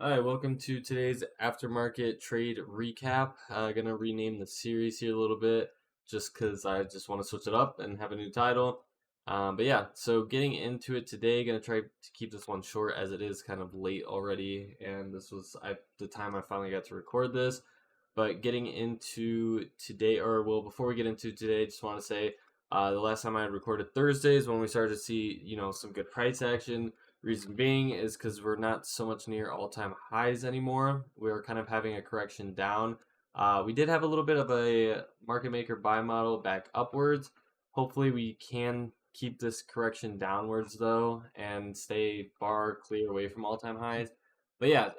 Hi, welcome to today's aftermarket trade recap. Gonna rename the series here a little bit just because I just want to switch it up and have a new title. But yeah, so getting into it today, gonna try to keep this one short as it is kind of late already, and this was the time I finally got to record this. But getting into today, or well, before we get into today, just want to say the last time I had recorded Thursdays when we started to see some good price action. Reason being is because we're not so much near all-time highs anymore. We're kind of having a correction down. We did have a little bit of a market maker buy model back upwards. Hopefully we can keep this correction downwards though and stay far clear away from all-time highs. But yeah,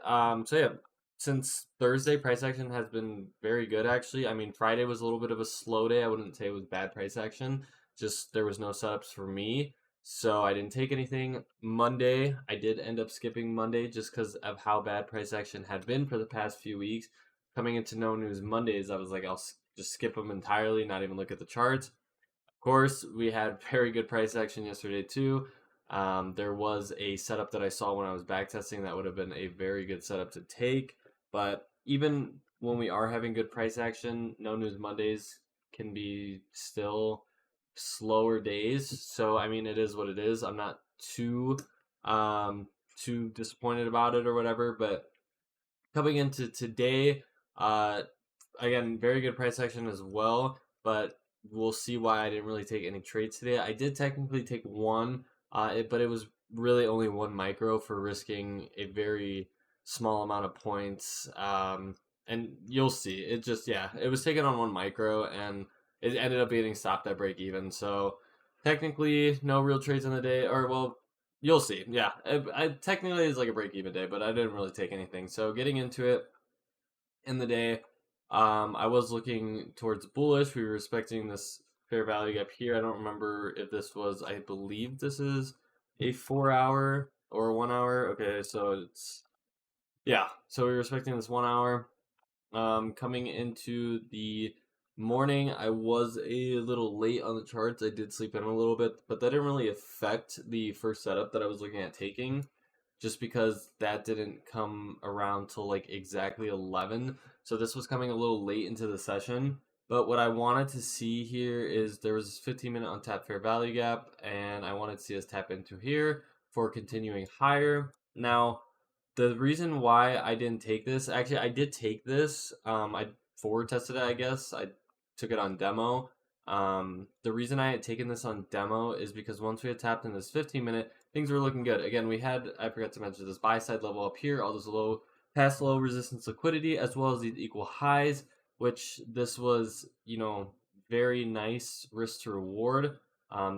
since Thursday price action has been very good actually. I mean, Friday was a little bit of a slow day. I wouldn't say it was bad price action. Just there was no setups for me. So I didn't take anything. Monday, I did end up skipping Monday just because of how bad price action had been for the past few weeks. Coming into no news Mondays, I was like, just skip them entirely, not even look at the charts. Of course, we had very good price action yesterday too. There was a setup that I saw when I was backtesting that would have been a very good setup to take. But even when we are having good price action, no news Mondays can be still slower days. So I mean, it is what it is. I'm not um too disappointed about it or whatever. But coming into today, uh, again, very good price action as well. But we'll see why I didn't really take any trades today. I did technically take one, but it was really only one micro for risking a very small amount of points. And you'll see. It just yeah, it was taken on one micro, and it ended up getting stopped at break even. So technically, no real trades on the day, or well, you'll see. Yeah, I technically it's like a break even day, but I didn't really take anything. So getting into it in the day, I was looking towards bullish. We were respecting this fair value gap here. I don't remember if this was. I believe this is a 4 hour or 1 hour. Okay, so it's yeah. So we were respecting this 1 hour. Coming into the morning, I was a little late on the charts. I did sleep in a little bit, but that didn't really affect the first setup that I was looking at taking, just because that didn't come around till like exactly 11. So this was coming a little late into the session. But what I wanted to see here is there was this 15-minute untapped fair value gap, and I wanted to see us tap into here for continuing higher. Now, the reason why I didn't take this, actually, I did take this. I forward tested it, I guess. I took it on demo. The reason I had taken this on demo is because once we had tapped in this 15-minute, things were looking good. Again, we had, I forgot to mention, this buy side level up here, all this past low resistance liquidity, as well as these equal highs, which this was, very nice risk to reward.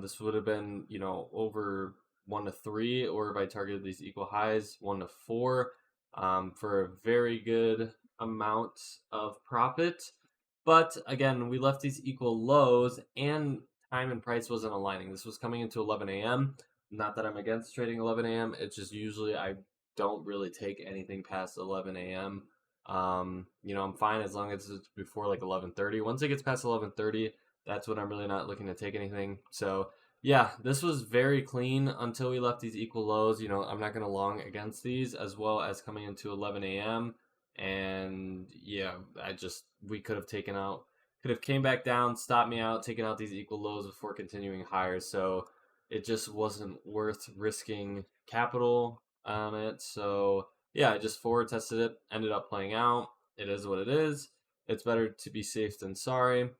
This would have been, over 1 to 3, or if I targeted these equal highs, 1 to 4, for a very good amount of profit. But again, we left these equal lows, and time and price wasn't aligning. This was coming into 11 a.m. Not that I'm against trading 11 a.m. It's just usually I don't really take anything past 11 a.m. I'm fine as long as it's before like 11:30. Once it gets past 11:30, that's when I'm really not looking to take anything. So yeah, this was very clean until we left these equal lows. I'm not going to long against these, as well as coming into 11 a.m. And yeah, we could have came back down, stopped me out, taken out these equal lows before continuing higher. So it just wasn't worth risking capital on it. So yeah, I just forward tested it, ended up playing out. It is what it is. It's better to be safe than sorry.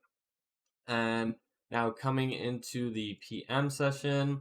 And now coming into the PM session,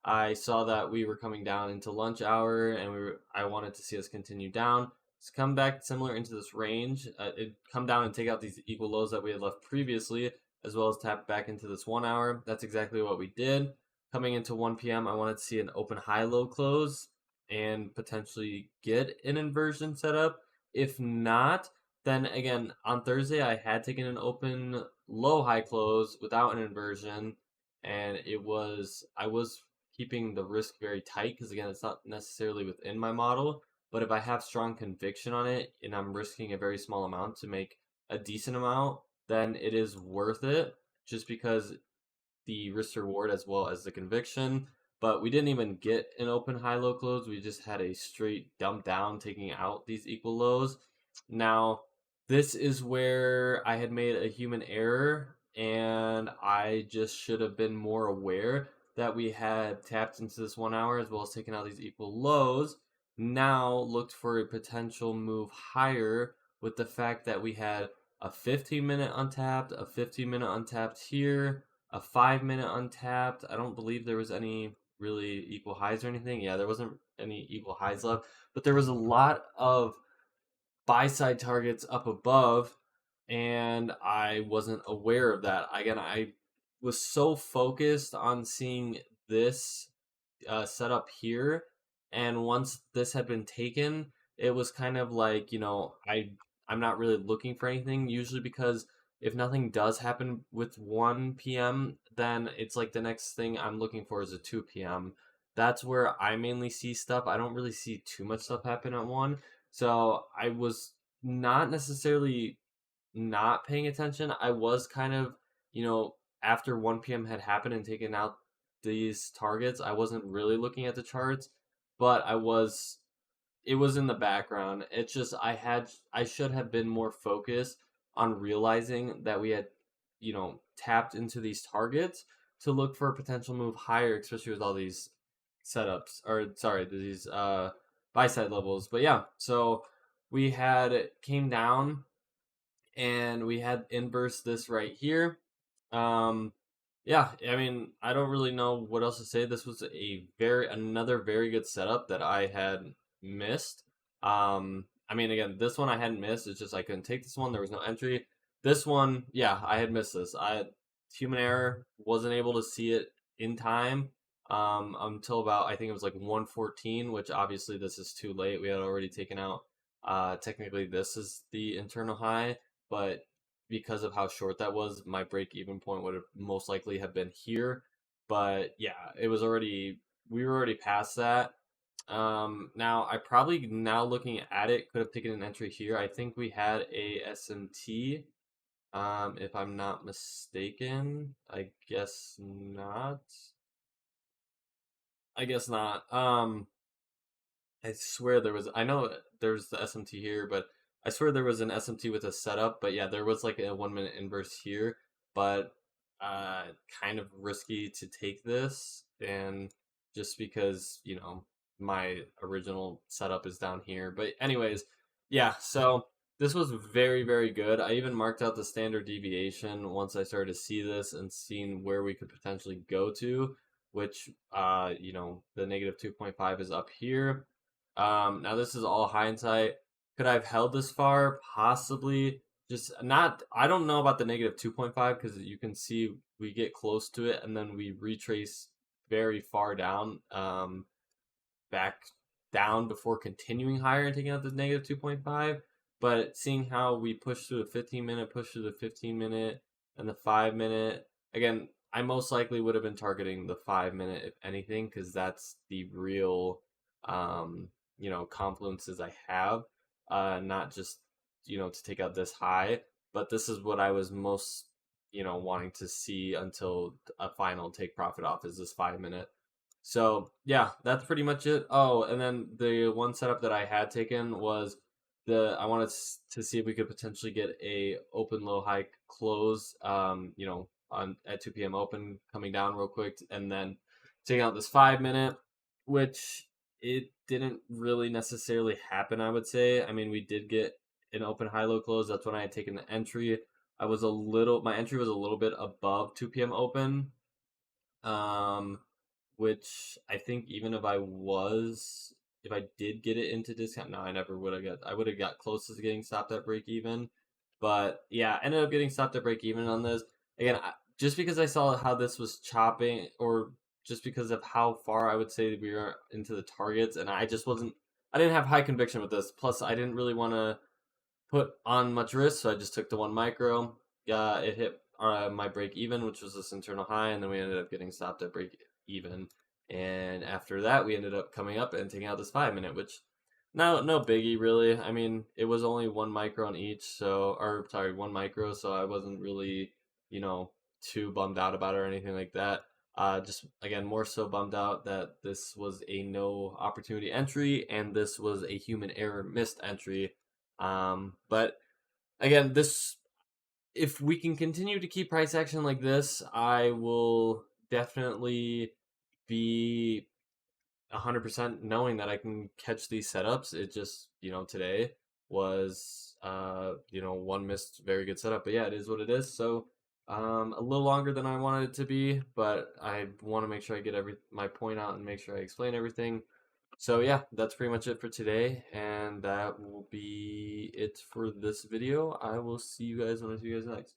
I saw that we were coming down into lunch hour, and I wanted to see us continue down. It's come back similar into this range. It come down and take out these equal lows that we had left previously, as well as tap back into this 1 hour. That's exactly what we did. Coming into 1 p.m., I wanted to see an open high low close and potentially get an inversion set up. If not, then again, on Thursday, I had taken an open low high close without an inversion, and I was keeping the risk very tight because again, it's not necessarily within my model, but if I have strong conviction on it and I'm risking a very small amount to make a decent amount, then it is worth it just because the risk reward as well as the conviction. but we didn't even get an open high low close. We just had a straight dump down, taking out these equal lows. Now, this is where I had made a human error, and I just should have been more aware that we had tapped into this 1 hour as well as taken out these equal lows. Now looked for a potential move higher with the fact that we had a 15-minute untapped, a 15-minute untapped here, a 5-minute untapped. I don't believe there was any really equal highs or anything. Yeah, there wasn't any equal highs left, but there was a lot of buy side targets up above, and I wasn't aware of that. Again, I was so focused on seeing this set up here, and once this had been taken, it was kind of like, I'm not really looking for anything usually, because if nothing does happen with 1 p.m., then it's like the next thing I'm looking for is a 2 p.m. That's where I mainly see stuff. I don't really see too much stuff happen at 1. So I was not necessarily not paying attention. I was kind of, after 1 p.m. had happened and taken out these targets, I wasn't really looking at the charts, but it was in the background. It's just I should have been more focused on realizing that we had, tapped into these targets to look for a potential move higher, especially with all these setups, or sorry, these buy side levels. But yeah, so we had came down and we had inverse this right here. Um, yeah, I mean, I don't really know what else to say. This was another very good setup that I had missed. I mean, again, this one I hadn't missed. It's just I couldn't take this one. There was no entry. This one, yeah, I had missed this. I human error, wasn't able to see it in time. Until about, I think it was like 1:14, which obviously this is too late. We had already taken out. Technically, this is the internal high, but because of how short that was, my break even point would have most likely have been here. But yeah, we were already past that. Now I probably, now looking at it, could have taken an entry here. I think we had a SMT. If I'm not mistaken, I guess not. I guess not. I swear there was. I know there's the SMT here, but I swear there was an SMT with a setup. But yeah, there was like a 1 minute inverse here, but uh, kind of risky to take this, and just because my original setup is down here. But anyways, yeah. So this was very very good. I even marked out the standard deviation once I started to see this and seeing where we could potentially go to, which the negative 2.5 is up here. Now this is all hindsight. Could I have held this far? Possibly. Just not. I don't know about the negative 2.5, because you can see we get close to it and then we retrace very far down. Back down before continuing higher and taking out the negative 2.5. But seeing how we push through the 15-minute, push through the 15-minute, and the 5 minute, again, I most likely would have been targeting the 5 minute, if anything, because that's the real, confluences I have, not just, to take out this high. But this is what I was most, wanting to see until a final take profit off, is this 5 minute. So yeah, that's pretty much it. Oh, and then the one setup that I had taken was I wanted to see if we could potentially get a open low high close, on at 2 p.m. open, coming down real quick, and then taking out this 5 minute, which it didn't really necessarily happen, I would say. I mean, we did get an open high low close. That's when I had taken the entry. My entry was a little bit above 2 p.m. open. Um, which I think, even if I did get it into discount, no, I would have got close to getting stopped at break even. But yeah, ended up getting stopped at break even on this. Again, just because I saw how this was chopping, or just because of how far I would say we were into the targets, and I didn't have high conviction with this. Plus, I didn't really want to put on much risk, so I just took the 1 micro. It hit my break even, which was this internal high, and then we ended up getting stopped at break even. And after that, we ended up coming up and taking out this 5 minute, which no biggie really. I mean, it was only 1 micro on each, 1 micro, so I wasn't really too bummed out about it or anything like that. Just again, more so bummed out that this was a no opportunity entry and this was a human error missed entry. But again, this if we can continue to keep price action like this, I will definitely be 100% knowing that I can catch these setups. It just, today was, one missed very good setup. But yeah, it is what it is. So, a little longer than I wanted it to be, but I want to make sure I get my point out and make sure I explain everything. So yeah, that's pretty much it for today, and that will be it for this video. I will see you guys when I see you guys next.